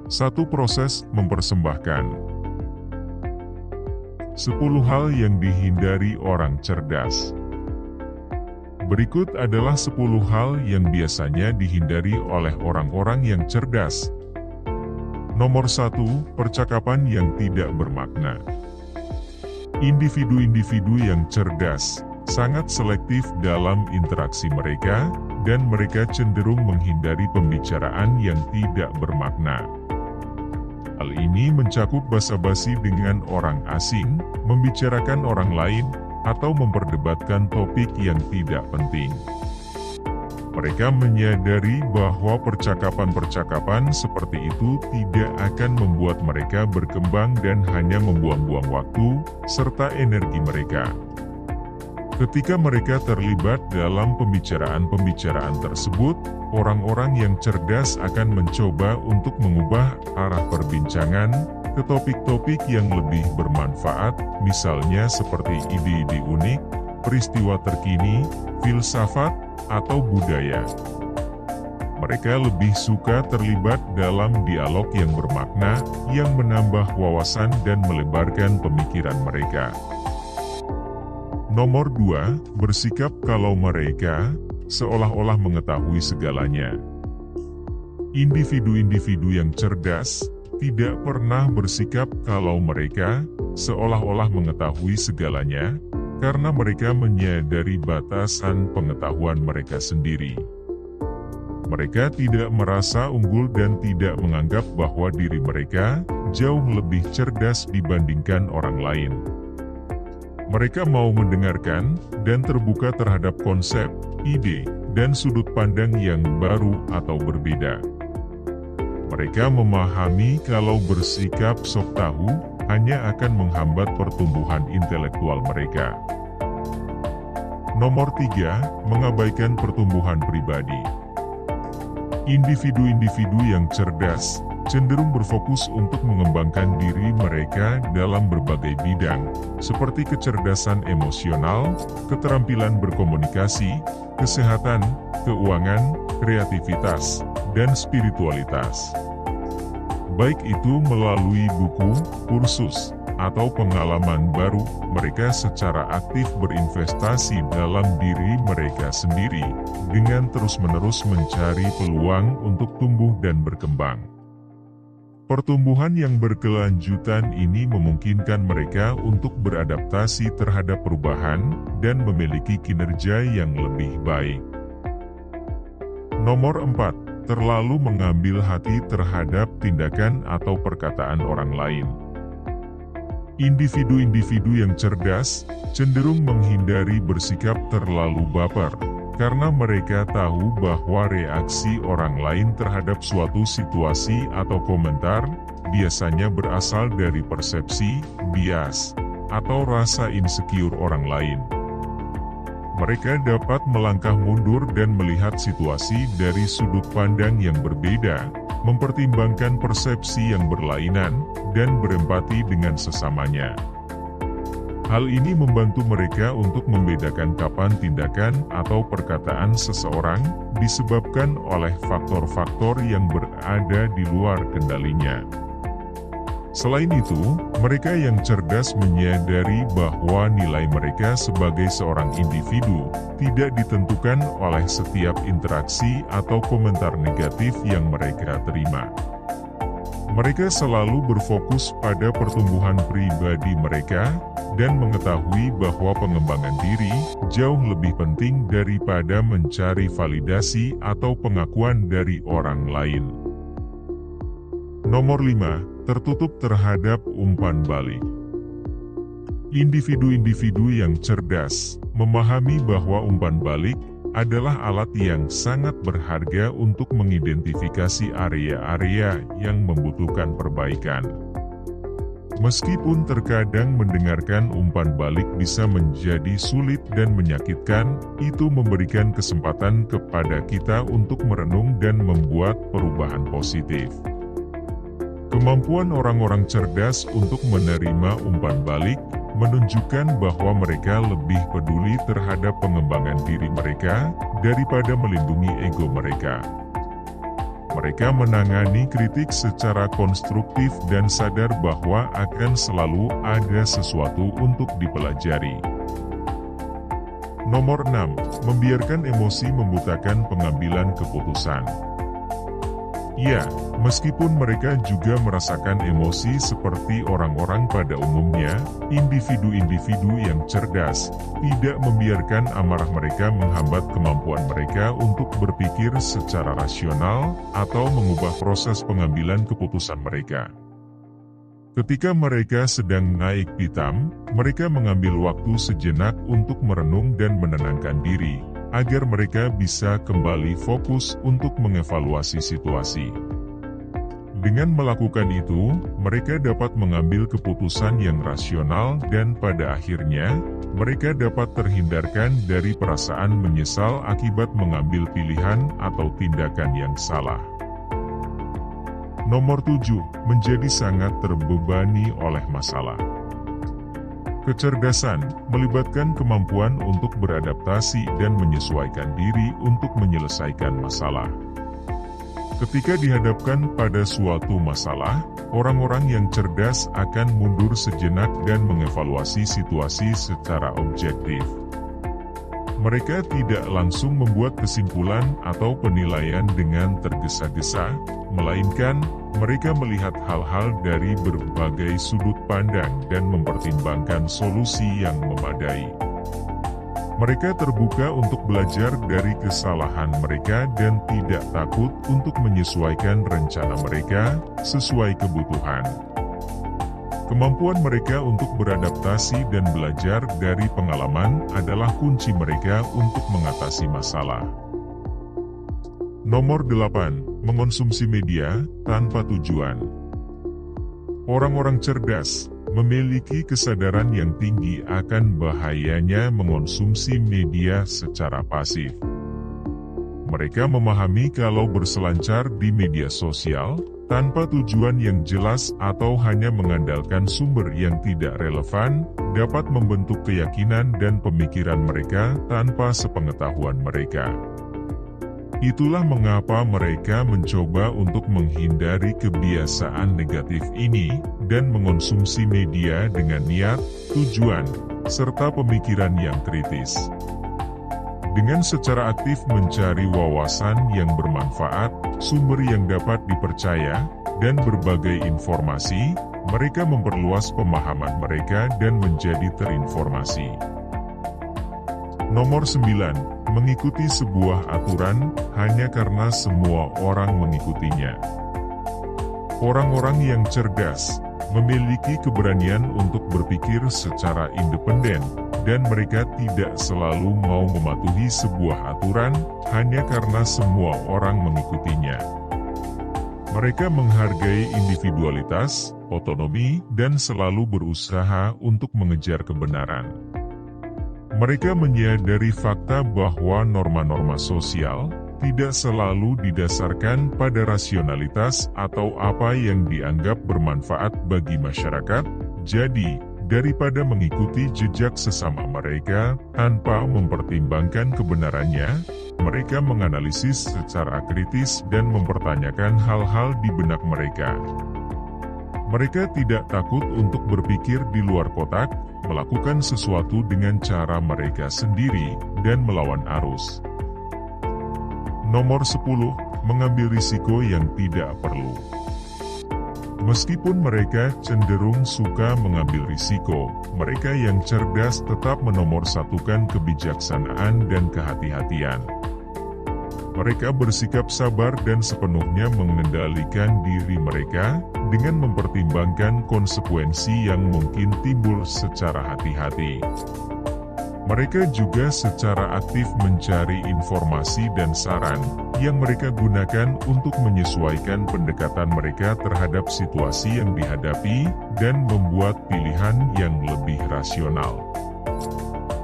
Satu proses mempersembahkan. 10 hal yang dihindari orang cerdas. Berikut adalah 10 hal yang biasanya dihindari oleh orang-orang yang cerdas. Nomor 1, percakapan yang tidak bermakna. Individu-individu yang cerdas sangat selektif dalam interaksi mereka, dan mereka cenderung menghindari pembicaraan yang tidak bermakna. Hal ini mencakup basa-basi dengan orang asing, membicarakan orang lain, atau memperdebatkan topik yang tidak penting. Mereka menyadari bahwa percakapan-percakapan seperti itu tidak akan membuat mereka berkembang dan hanya membuang-buang waktu, serta energi mereka. Ketika mereka terlibat dalam pembicaraan-pembicaraan tersebut, orang-orang yang cerdas akan mencoba untuk mengubah arah perbincangan ke topik-topik yang lebih bermanfaat, misalnya seperti ide-ide unik, peristiwa terkini, filsafat, atau budaya. Mereka lebih suka terlibat dalam dialog yang bermakna, yang menambah wawasan dan melebarkan pemikiran mereka. Nomor 2, bersikap kalau mereka seolah-olah mengetahui segalanya. Individu-individu yang cerdas tidak pernah bersikap kalau mereka seolah-olah mengetahui segalanya, karena mereka menyadari batasan pengetahuan mereka sendiri. Mereka tidak merasa unggul dan tidak menganggap bahwa diri mereka jauh lebih cerdas dibandingkan orang lain. Mereka mau mendengarkan dan terbuka terhadap konsep, ide, dan sudut pandang yang baru atau berbeda. Mereka memahami kalau bersikap sok tahu hanya akan menghambat pertumbuhan intelektual mereka. Nomor 3, mengabaikan pertumbuhan pribadi. Individu-individu yang cerdas cenderung berfokus untuk mengembangkan diri mereka dalam berbagai bidang, seperti kecerdasan emosional, keterampilan berkomunikasi, kesehatan, keuangan, kreativitas, dan spiritualitas. Baik itu melalui buku, kursus, atau pengalaman baru, mereka secara aktif berinvestasi dalam diri mereka sendiri, dengan terus-menerus mencari peluang untuk tumbuh dan berkembang. Pertumbuhan yang berkelanjutan ini memungkinkan mereka untuk beradaptasi terhadap perubahan, dan memiliki kinerja yang lebih baik. Nomor 4. Terlalu mengambil hati terhadap tindakan atau perkataan orang lain. Individu-individu yang cerdas cenderung menghindari bersikap terlalu baper, karena mereka tahu bahwa reaksi orang lain terhadap suatu situasi atau komentar biasanya berasal dari persepsi, bias, atau rasa insecure orang lain. Mereka dapat melangkah mundur dan melihat situasi dari sudut pandang yang berbeda, mempertimbangkan persepsi yang berlainan, dan berempati dengan sesamanya. Hal ini membantu mereka untuk membedakan kapan tindakan atau perkataan seseorang disebabkan oleh faktor-faktor yang berada di luar kendalinya. Selain itu, mereka yang cerdas menyadari bahwa nilai mereka sebagai seorang individu tidak ditentukan oleh setiap interaksi atau komentar negatif yang mereka terima. Mereka selalu berfokus pada pertumbuhan pribadi mereka dan mengetahui bahwa pengembangan diri jauh lebih penting daripada mencari validasi atau pengakuan dari orang lain. Nomor 5. Tertutup terhadap umpan balik. Individu-individu yang cerdas memahami bahwa umpan balik adalah alat yang sangat berharga untuk mengidentifikasi area-area yang membutuhkan perbaikan. Meskipun terkadang mendengarkan umpan balik bisa menjadi sulit dan menyakitkan, itu memberikan kesempatan kepada kita untuk merenung dan membuat perubahan positif. Kemampuan orang-orang cerdas untuk menerima umpan balik menunjukkan bahwa mereka lebih peduli terhadap pengembangan diri mereka daripada melindungi ego mereka. Mereka menangani kritik secara konstruktif dan sadar bahwa akan selalu ada sesuatu untuk dipelajari. Nomor 6. Membiarkan emosi membutakan pengambilan keputusan. Ya, meskipun mereka juga merasakan emosi seperti orang-orang pada umumnya, individu-individu yang cerdas tidak membiarkan amarah mereka menghambat kemampuan mereka untuk berpikir secara rasional atau mengubah proses pengambilan keputusan mereka. Ketika mereka sedang naik pitam, mereka mengambil waktu sejenak untuk merenung dan menenangkan diri, agar mereka bisa kembali fokus untuk mengevaluasi situasi. Dengan melakukan itu, mereka dapat mengambil keputusan yang rasional dan pada akhirnya, mereka dapat terhindarkan dari perasaan menyesal akibat mengambil pilihan atau tindakan yang salah. Nomor 7. Menjadi sangat terbebani oleh masalah. Kecerdasan melibatkan kemampuan untuk beradaptasi dan menyesuaikan diri untuk menyelesaikan masalah. Ketika dihadapkan pada suatu masalah, orang-orang yang cerdas akan mundur sejenak dan mengevaluasi situasi secara objektif. Mereka tidak langsung membuat kesimpulan atau penilaian dengan tergesa-gesa, melainkan mereka melihat hal-hal dari berbagai sudut pandang dan mempertimbangkan solusi yang memadai. Mereka terbuka untuk belajar dari kesalahan mereka dan tidak takut untuk menyesuaikan rencana mereka sesuai kebutuhan. Kemampuan mereka untuk beradaptasi dan belajar dari pengalaman adalah kunci mereka untuk mengatasi masalah. Nomor 8. Mengonsumsi media tanpa tujuan. Orang-orang cerdas memiliki kesadaran yang tinggi akan bahayanya mengonsumsi media secara pasif. Mereka memahami kalau berselancar di media sosial tanpa tujuan yang jelas atau hanya mengandalkan sumber yang tidak relevan, dapat membentuk keyakinan dan pemikiran mereka tanpa sepengetahuan mereka. Itulah mengapa mereka mencoba untuk menghindari kebiasaan negatif ini, dan mengonsumsi media dengan niat, tujuan, serta pemikiran yang kritis. Dengan secara aktif mencari wawasan yang bermanfaat, sumber yang dapat dipercaya, dan berbagai informasi, mereka memperluas pemahaman mereka dan menjadi terinformasi. Nomor 9. Mengikuti sebuah aturan, hanya karena semua orang mengikutinya. Orang-orang yang cerdas, memiliki keberanian untuk berpikir secara independen, dan mereka tidak selalu mau mematuhi sebuah aturan, hanya karena semua orang mengikutinya. Mereka menghargai individualitas, otonomi, dan selalu berusaha untuk mengejar kebenaran. Mereka menyadari fakta bahwa norma-norma sosial tidak selalu didasarkan pada rasionalitas atau apa yang dianggap bermanfaat bagi masyarakat, jadi, daripada mengikuti jejak sesama mereka tanpa mempertimbangkan kebenarannya, mereka menganalisis secara kritis dan mempertanyakan hal-hal di benak mereka. Mereka tidak takut untuk berpikir di luar kotak, melakukan sesuatu dengan cara mereka sendiri, dan melawan arus. Nomor 10. Mengambil risiko yang tidak perlu. Meskipun mereka cenderung suka mengambil risiko, mereka yang cerdas tetap menomorsatukan kebijaksanaan dan kehati-hatian. Mereka bersikap sabar dan sepenuhnya mengendalikan diri mereka, dengan mempertimbangkan konsekuensi yang mungkin timbul secara hati-hati. Mereka juga secara aktif mencari informasi dan saran, yang mereka gunakan untuk menyesuaikan pendekatan mereka terhadap situasi yang dihadapi, dan membuat pilihan yang lebih rasional.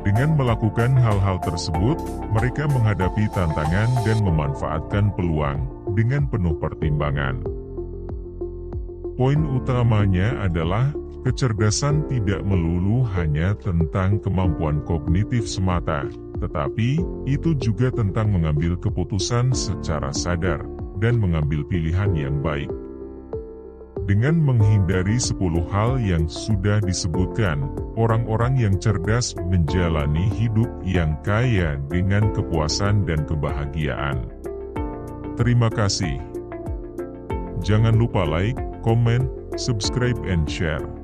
Dengan melakukan hal-hal tersebut, mereka menghadapi tantangan dan memanfaatkan peluang, dengan penuh pertimbangan. Poin utamanya adalah, kecerdasan tidak melulu hanya tentang kemampuan kognitif semata, tetapi itu juga tentang mengambil keputusan secara sadar, dan mengambil pilihan yang baik. Dengan menghindari 10 hal yang sudah disebutkan, orang-orang yang cerdas menjalani hidup yang kaya dengan kepuasan dan kebahagiaan. Terima kasih. Jangan lupa like, comment, subscribe, and share.